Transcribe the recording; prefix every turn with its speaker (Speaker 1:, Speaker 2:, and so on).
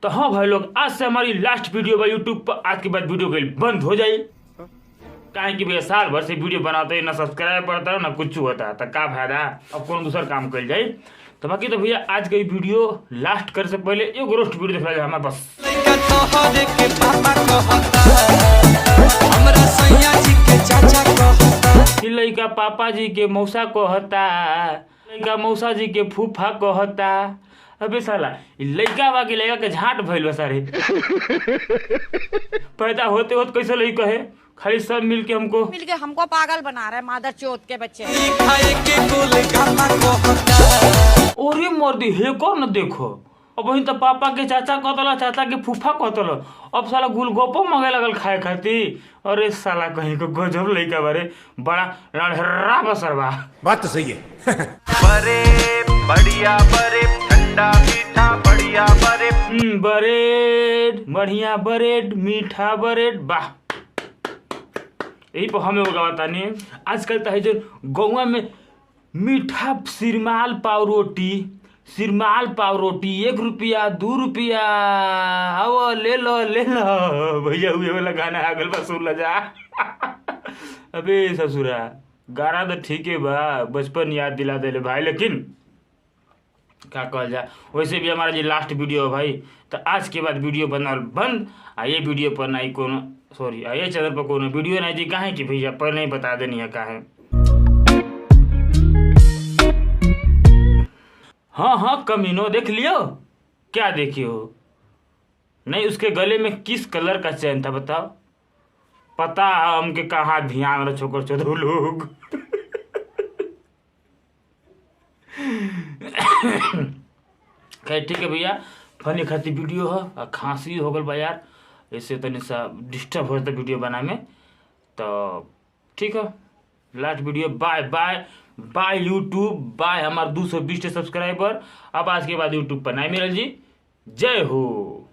Speaker 1: तो हाँ भाई लोग, आज से हमारी लास्ट वीडियो बा यूट्यूब पर। आज के बाद वीडियो कहीं बंद हो जाए, काहे कि भैया साल भर से वीडियो बनाते ना सब्सक्राइब पड़ता है ना कुछ होता है, तो का फायदा, अब कौन दूसरा काम कर जाए। तो बाकी तो भैया आज का वीडियो लास्ट कर से पहले एक रोस्ट वीडियो दिखा जाए हमारे पास। लइका पापा जी के मौसा कहता, लइका मौसा जी के फूफा कहता। अबे साला लइका बा के लइका के झाट भइल बा सारे। पैदा होते होते कैसे लइका है, खाली सब मिलके हमको
Speaker 2: पागल बना रहे मादर चोत के बच्चे।
Speaker 1: ओरे मर्दी हे कर न देखो, अब वही तो पापा के चाचा कहतल, चाचा के फूफा कहतल, अब साला गुलगोपो मांगे लगल खाए खातिर। अरे साला कहीं को गजब लइका बारे, बड़ा रड़हरा बसरवा।
Speaker 3: बात तो सही है।
Speaker 4: बरे बढ़िया बरे ठंडा मीठा बढ़िया बरे
Speaker 1: बरेड बढ़िया बरेड मीठा बरेड, वाह। यही पर हमें गवाता नहीं। आजकल तो है जो गौवा में मीठा सिरमाल पाव रोटी, सिरमाल पाव रोटी 1 रुपया 2 रुपया, आओ ले लो भैया, हुए वाला गाना आ गल बा, सुन जा। अबे ससुरा गाना तो ठीक है बा, बचपन याद दिला दे भाई, लेकिन क्या कहल जा। वैसे भी हमारा जो लास्ट वीडियो है भाई, तो आज के बाद वीडियो बनल बंद। आ ये वीडियो पर नहीं कोनो, सॉरी ये चैनल पर कोनो वीडियो नहीं दी, काहे कि भैया पहले ही बता देनी है काहे। हाँ कमीनो देख लियो, क्या देखियो, नहीं उसके गले में किस कलर का चैन था बताओ, पता है हमके कहाँ ध्यान रखो कर चो लोग। खैर ठीक है भैया, फनी खाती वीडियो है, खांसी हो गल बा यार, ऐसे तनी सा डिस्टर्ब हो जाता वीडियो बनाने में। तो ठीक है, last video, bye bye bye YouTube, bye हमारे 220 सब्सक्राइबर। अब आज के बाद यूट्यूब पर नहीं मिलल जी। जय हो।